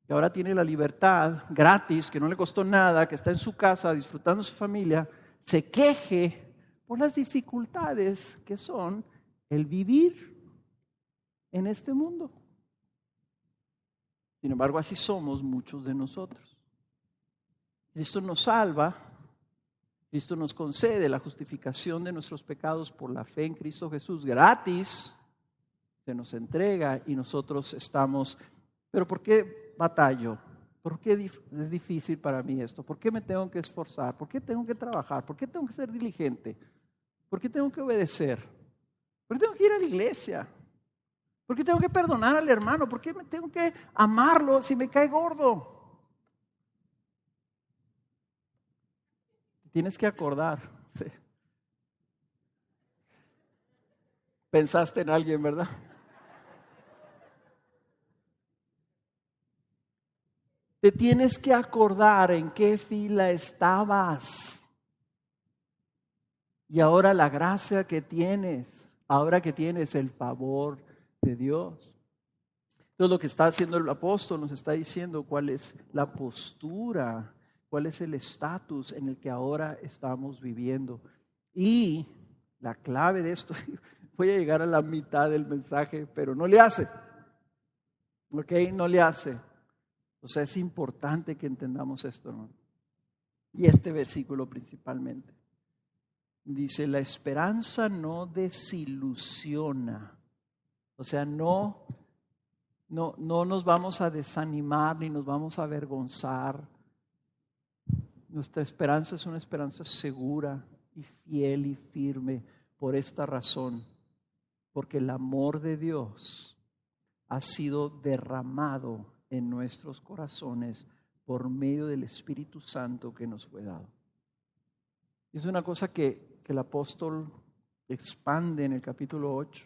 que ahora tiene la libertad gratis, que no le costó nada, que está en su casa disfrutando de su familia, se queje por las dificultades que son el vivir en este mundo. Sin embargo, así somos muchos de nosotros. Cristo nos salva, Cristo nos concede la justificación de nuestros pecados por la fe en Cristo Jesús gratis, se nos entrega y nosotros estamos, pero ¿por qué batallo? ¿Por qué es difícil para mí esto? ¿Por qué me tengo que esforzar? ¿Por qué tengo que trabajar? ¿Por qué tengo que ser diligente? ¿Por qué tengo que obedecer? ¿Por qué tengo que ir a la iglesia? ¿Por qué tengo que perdonar al hermano? ¿Por qué me tengo que amarlo si me cae gordo? Tienes que acordar. Sí. Pensaste en alguien, ¿verdad? Te tienes que acordar en qué fila estabas. Y ahora la gracia que tienes, ahora que tienes el favor de Dios. Entonces lo que está haciendo el apóstol nos está diciendo cuál es la postura, cuál es el estatus en el que ahora estamos viviendo. Y la clave de esto, voy a llegar a la mitad del mensaje, pero no le hace. ¿Ok? No le hace. O sea, es importante que entendamos esto, ¿no? Y este versículo principalmente. Dice, la esperanza no desilusiona. O sea, no nos vamos a desanimar ni nos vamos a avergonzar. Nuestra esperanza es una esperanza segura y fiel y firme por esta razón, porque el amor de Dios ha sido derramado en nuestros corazones por medio del Espíritu Santo que nos fue dado. Es una cosa que el apóstol expande en el capítulo 8.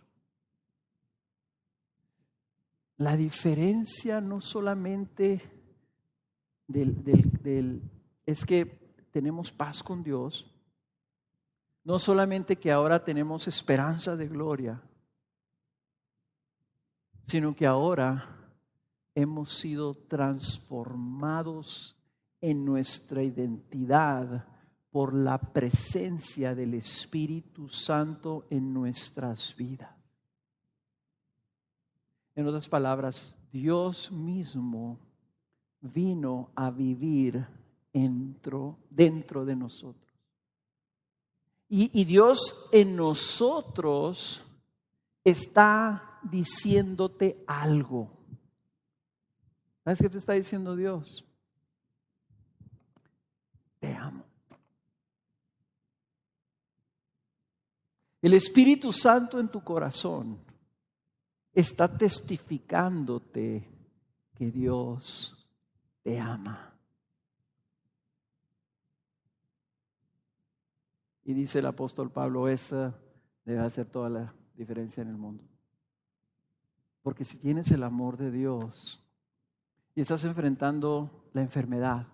La diferencia no solamente es que tenemos paz con Dios, No solamente que ahora tenemos esperanza de gloria, sino que ahora hemos sido transformados en nuestra identidad por la presencia del Espíritu Santo en nuestras vidas. En otras palabras, Dios mismo vino a vivir dentro de nosotros. Y Dios en nosotros está diciéndote algo. ¿Sabes qué te está diciendo Dios? Te amo. El Espíritu Santo en tu corazón está testificándote que Dios te ama. Y dice el apóstol Pablo, esa debe hacer toda la diferencia en el mundo. Porque si tienes el amor de Dios y estás enfrentando la enfermedad,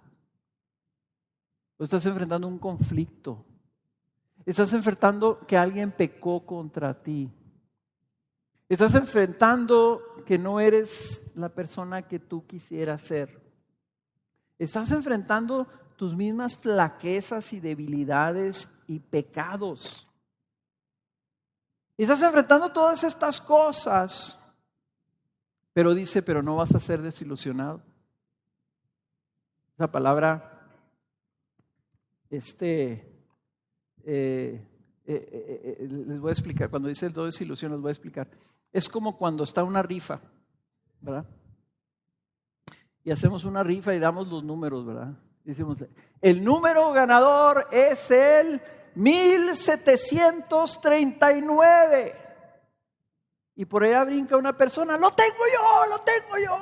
o estás enfrentando un conflicto, estás enfrentando que alguien pecó contra ti, estás enfrentando que no eres la persona que tú quisieras ser, estás enfrentando tus mismas flaquezas y debilidades y pecados, estás enfrentando todas estas cosas, pero dice, pero no vas a ser desilusionado. Esa palabra les voy a explicar, cuando dice el no desilusión, les voy a explicar. Es como cuando está una rifa, ¿verdad? Y hacemos una rifa y damos los números, ¿verdad? Decimos, el número ganador es el 1739. Y por allá brinca una persona, lo tengo yo,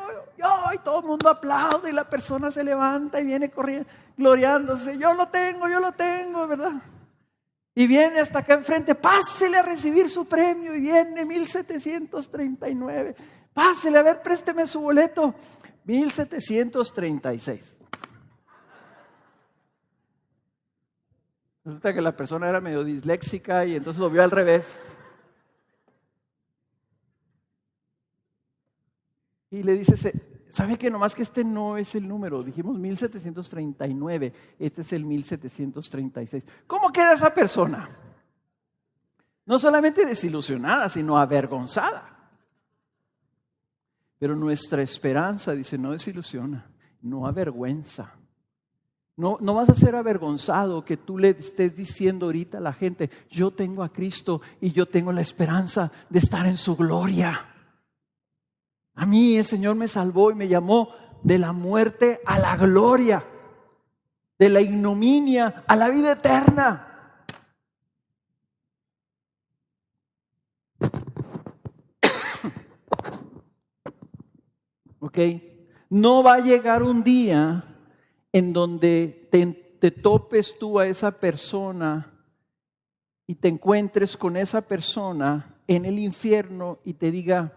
y todo el mundo aplaude y la persona se levanta y viene corriendo, gloriándose, yo lo tengo, ¿verdad? Y viene hasta acá enfrente, pásele a recibir su premio, y viene 1739, pásele, a ver, présteme su boleto, 1736. Resulta que la persona era medio disléxica y entonces lo vio al revés. Y le dice, ¿sabe qué? Nomás que este no es el número. Dijimos 1739, este es el 1736. ¿Cómo queda esa persona? No solamente desilusionada, sino avergonzada. Pero nuestra esperanza, dice, no desilusiona, no avergüenza. No vas a ser avergonzado que tú le estés diciendo ahorita a la gente, yo tengo a Cristo y yo tengo la esperanza de estar en su gloria. A mí el Señor me salvó y me llamó de la muerte a la gloria, de la ignominia a la vida eterna. ¿Ok? No va a llegar un día en donde te topes tú a esa persona y te encuentres con esa persona en el infierno y te diga,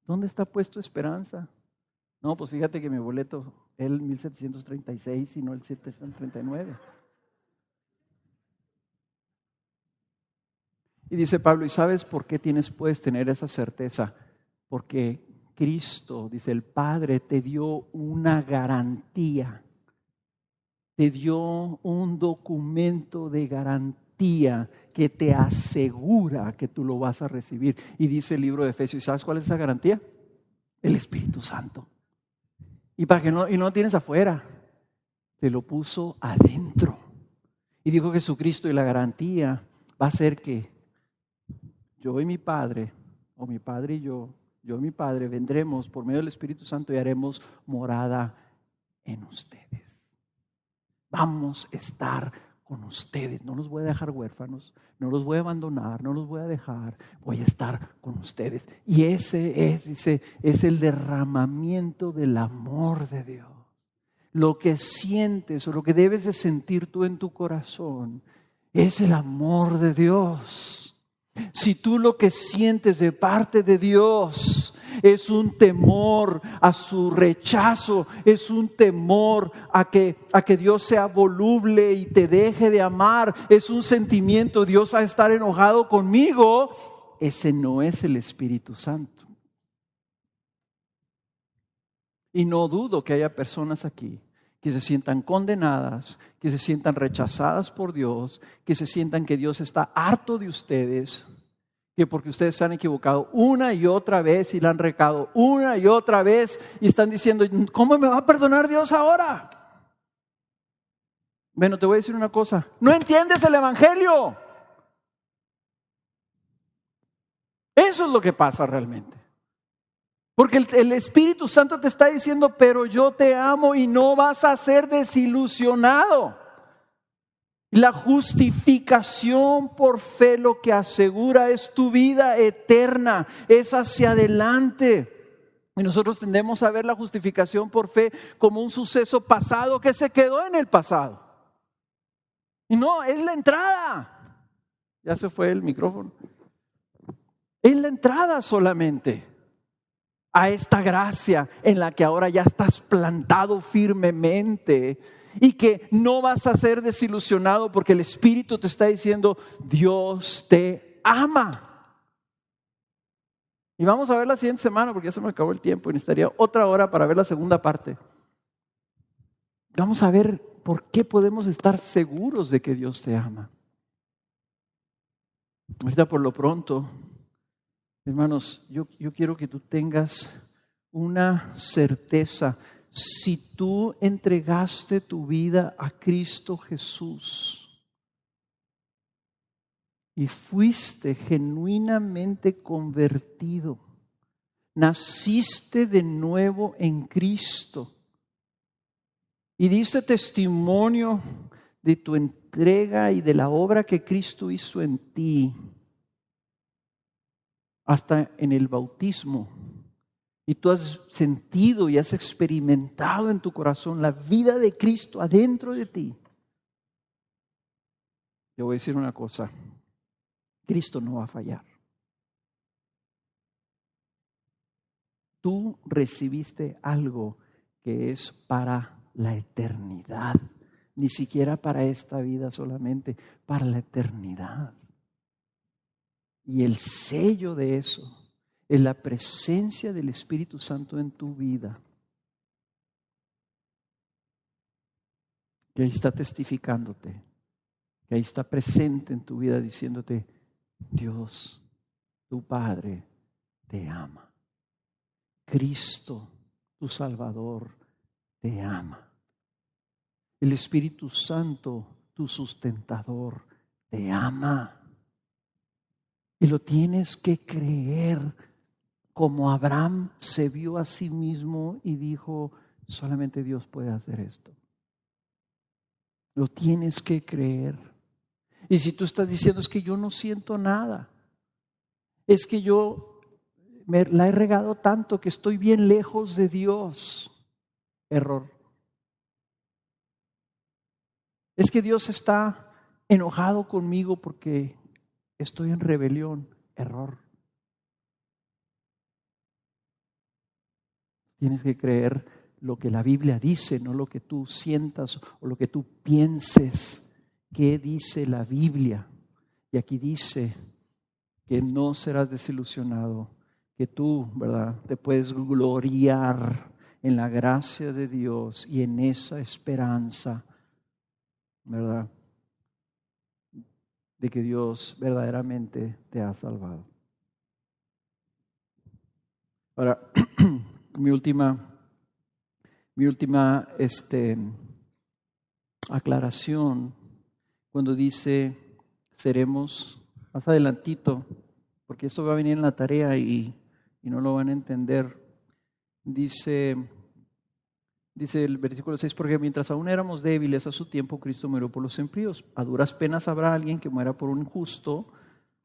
¿dónde está puesto esperanza? No, pues fíjate que mi boleto es el 1736 y no el 1739. Y dice Pablo, ¿y sabes por qué puedes tener esa certeza? Porque Cristo, dice el Padre, te dio una garantía, te dio un documento de garantía que te asegura que tú lo vas a recibir. Y dice el libro de Efesios, ¿sabes cuál es esa garantía? El Espíritu Santo. Y para que no lo tienes afuera, te lo puso adentro. Y dijo Jesucristo, y la garantía va a ser que yo y mi Padre, o mi Padre y yo y mi Padre, vendremos por medio del Espíritu Santo y haremos morada en ustedes. Vamos a estar con ustedes, no los voy a dejar huérfanos, no los voy a abandonar, no los voy a dejar, voy a estar con ustedes. Y ese es el derramamiento del amor de Dios. Lo que sientes o lo que debes de sentir tú en tu corazón es el amor de Dios. Si tú lo que sientes de parte de Dios es un temor a su rechazo, es un temor a que Dios sea voluble y te deje de amar, es un sentimiento, Dios va a estar enojado conmigo, ese no es el Espíritu Santo. Y no dudo que haya personas aquí que se sientan condenadas, que se sientan rechazadas por Dios, que se sientan que Dios está harto de ustedes, que porque ustedes se han equivocado una y otra vez y la han recado una y otra vez y están diciendo, ¿cómo me va a perdonar Dios ahora? Bueno, te voy a decir una cosa, no entiendes el Evangelio. Eso es lo que pasa realmente. Porque el Espíritu Santo te está diciendo, pero yo te amo y no vas a ser desilusionado. La justificación por fe lo que asegura es tu vida eterna, es hacia adelante. Y nosotros tendemos a ver la justificación por fe como un suceso pasado que se quedó en el pasado. Y no, es la entrada. Ya se fue el micrófono. Es la entrada solamente a esta gracia en la que ahora ya estás plantado firmemente y que no vas a ser desilusionado porque el Espíritu te está diciendo, Dios te ama. Y vamos a ver la siguiente semana porque ya se me acabó el tiempo y necesitaría otra hora para ver la segunda parte. Vamos a ver por qué podemos estar seguros de que Dios te ama. Ahorita por lo pronto, hermanos, yo quiero que tú tengas una certeza. Si tú entregaste tu vida a Cristo Jesús y fuiste genuinamente convertido, naciste de nuevo en Cristo y diste testimonio de tu entrega y de la obra que Cristo hizo en ti, hasta en el bautismo, y tú has sentido y has experimentado en tu corazón la vida de Cristo adentro de ti, te voy a decir una cosa, Cristo no va a fallar. Tú recibiste algo que es para la eternidad, ni siquiera para esta vida solamente, para la eternidad. Y el sello de eso es la presencia del Espíritu Santo en tu vida. Que ahí está testificándote, que ahí está presente en tu vida diciéndote, Dios, tu Padre, te ama. Cristo, tu Salvador, te ama. El Espíritu Santo, tu sustentador, te ama. Y lo tienes que creer, como Abraham se vio a sí mismo y dijo, solamente Dios puede hacer esto. Lo tienes que creer. Y si tú estás diciendo, es que yo no siento nada, es que yo la he regado tanto que estoy bien lejos de Dios, error. Es que Dios está enojado conmigo porque estoy en rebelión, error. Tienes que creer lo que la Biblia dice, no lo que tú sientas o lo que tú pienses. ¿Qué dice la Biblia? Y aquí dice que no serás desilusionado, que tú, ¿verdad?, te puedes gloriar en la gracia de Dios y en esa esperanza, ¿verdad?, de que Dios verdaderamente te ha salvado. Ahora, mi última aclaración, cuando dice seremos, más adelantito, porque esto va a venir en la tarea y no lo van a entender, dice el versículo 6, porque mientras aún éramos débiles a su tiempo, Cristo murió por los impíos. A duras penas habrá alguien que muera por un injusto,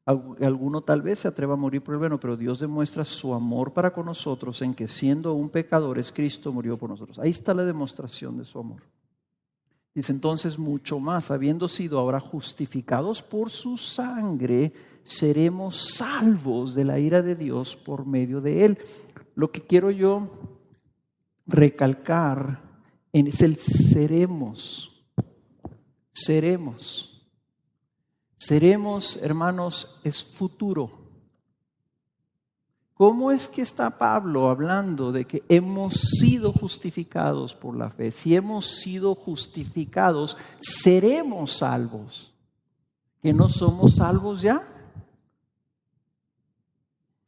alguno tal vez se atreva a morir por el bueno, pero Dios demuestra su amor para con nosotros en que siendo aún pecadores, Cristo murió por nosotros. Ahí está la demostración de su amor. Dice entonces mucho más, habiendo sido ahora justificados por su sangre, seremos salvos de la ira de Dios por medio de Él. Lo que quiero yo recalcar es el seremos. Seremos. Seremos, hermanos, es futuro. ¿Cómo es que está Pablo hablando de que hemos sido justificados por la fe? Si hemos sido justificados, seremos salvos. ¿Que no somos salvos ya?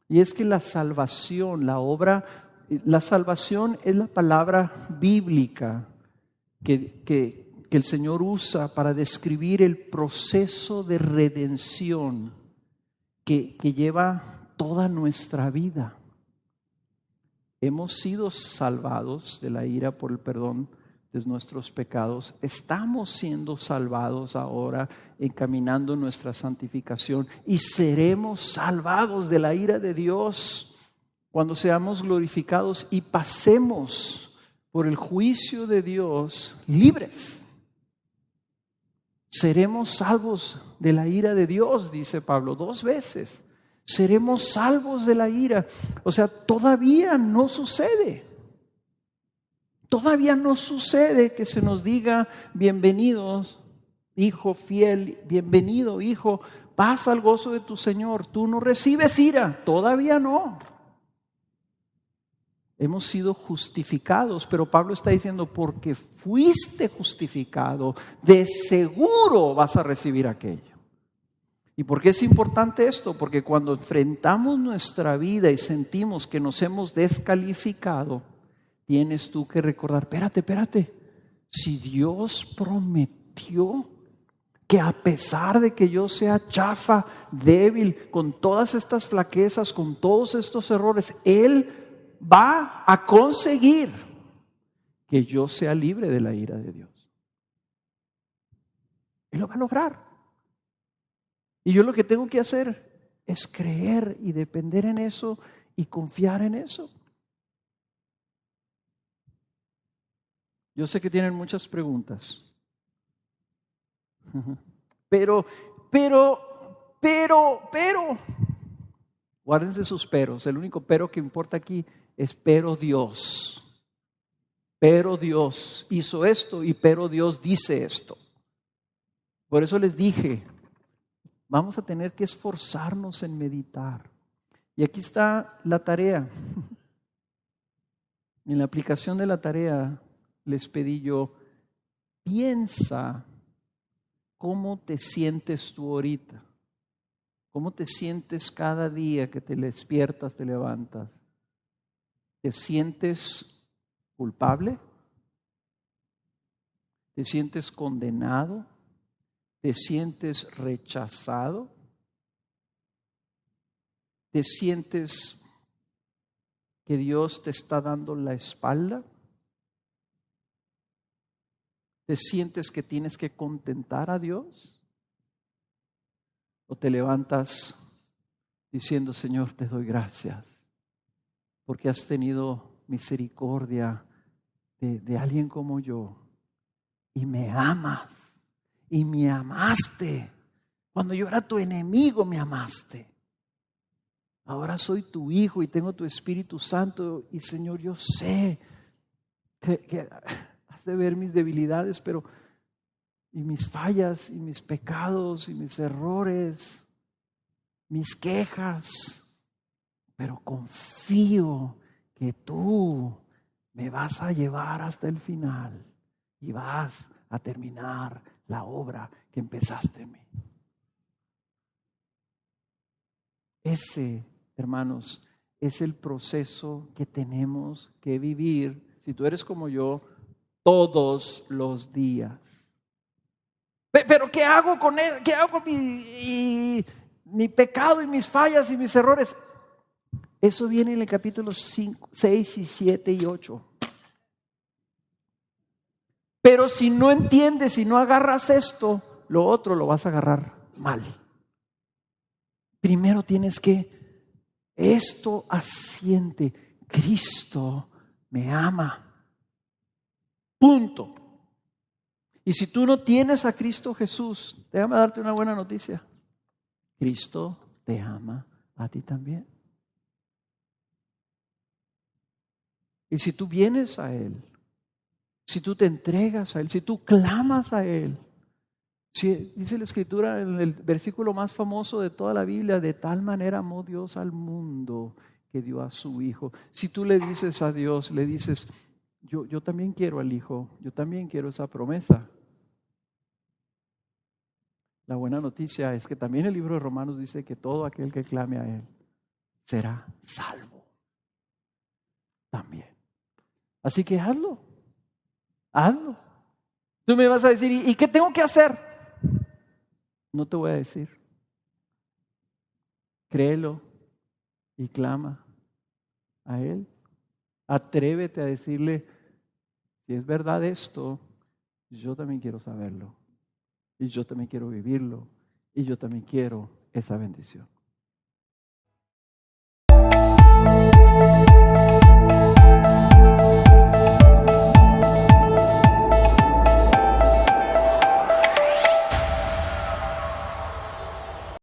Y es que la salvación, la salvación es la palabra bíblica que el Señor usa para describir el proceso de redención que lleva toda nuestra vida. Hemos sido salvados de la ira por el perdón de nuestros pecados. Estamos siendo salvados ahora, encaminando nuestra santificación, y seremos salvados de la ira de Dios cuando seamos glorificados y pasemos por el juicio de Dios libres. Seremos salvos de la ira de Dios, dice Pablo 2 veces. Seremos salvos de la ira. O sea, todavía no sucede. Todavía no sucede que se nos diga: bienvenidos, hijo fiel, bienvenido, hijo, pasa al gozo de tu Señor. Tú no recibes ira. Todavía no. Hemos sido justificados, pero Pablo está diciendo: porque fuiste justificado, de seguro vas a recibir aquello. ¿Y por qué es importante esto? Porque cuando enfrentamos nuestra vida y sentimos que nos hemos descalificado, tienes tú que recordar: espérate, si Dios prometió que a pesar de que yo sea chafa, débil, con todas estas flaquezas, con todos estos errores, Él va a conseguir que yo sea libre de la ira de Dios. Él lo va a lograr. Y yo lo que tengo que hacer es creer y depender en eso y confiar en eso. Yo sé que tienen muchas preguntas. Pero, guárdense sus peros. El único pero que importa aquí es pero Dios. Pero Dios hizo esto y pero Dios dice esto. Por eso les dije, vamos a tener que esforzarnos en meditar. Y aquí está la tarea. En la aplicación de la tarea les pedí yo: piensa cómo te sientes tú ahorita. ¿Cómo te sientes cada día que te despiertas, te levantas? ¿Te sientes culpable? ¿Te sientes condenado? ¿Te sientes rechazado? ¿Te sientes que Dios te está dando la espalda? ¿Te sientes que tienes que contentar a Dios? ¿O te levantas diciendo: Señor, te doy gracias porque has tenido misericordia de alguien como yo y me amas? Y me amaste. Cuando yo era tu enemigo, me amaste. Ahora soy tu hijo y tengo tu Espíritu Santo. Y Señor, yo sé que has de ver mis debilidades, y mis fallas, y mis pecados, y mis errores, mis quejas. Pero confío que tú me vas a llevar hasta el final y vas a terminar la obra que empezaste en mí. Ese, hermanos, es el proceso que tenemos que vivir, si tú eres como yo, todos los días. Pero ¿qué hago con él? ¿Qué hago con mi pecado y mis fallas y mis errores? Eso viene en el capítulo 5, 6 y 7 y 8. Pero si no entiendes, si no agarras esto, lo otro lo vas a agarrar mal. Primero tienes que, esto asiente: Cristo me ama. Punto. Y si tú no tienes a Cristo Jesús, déjame darte una buena noticia: Cristo te ama a ti también. Y si tú vienes a Él, si tú te entregas a Él, si tú clamas a Él, si, dice la Escritura en el versículo más famoso de toda la Biblia, de tal manera amó Dios al mundo que dio a su Hijo. Si tú le dices a Dios, le dices, yo también quiero al Hijo, yo también quiero esa promesa. La buena noticia es que también el libro de Romanos dice que todo aquel que clame a Él será salvo también. Así que hazlo. Tú me vas a decir, ¿y qué tengo que hacer? No te voy a decir. Créelo y clama a Él. Atrévete a decirle, si es verdad esto, yo también quiero saberlo. Y yo también quiero vivirlo. Y yo también quiero esa bendición.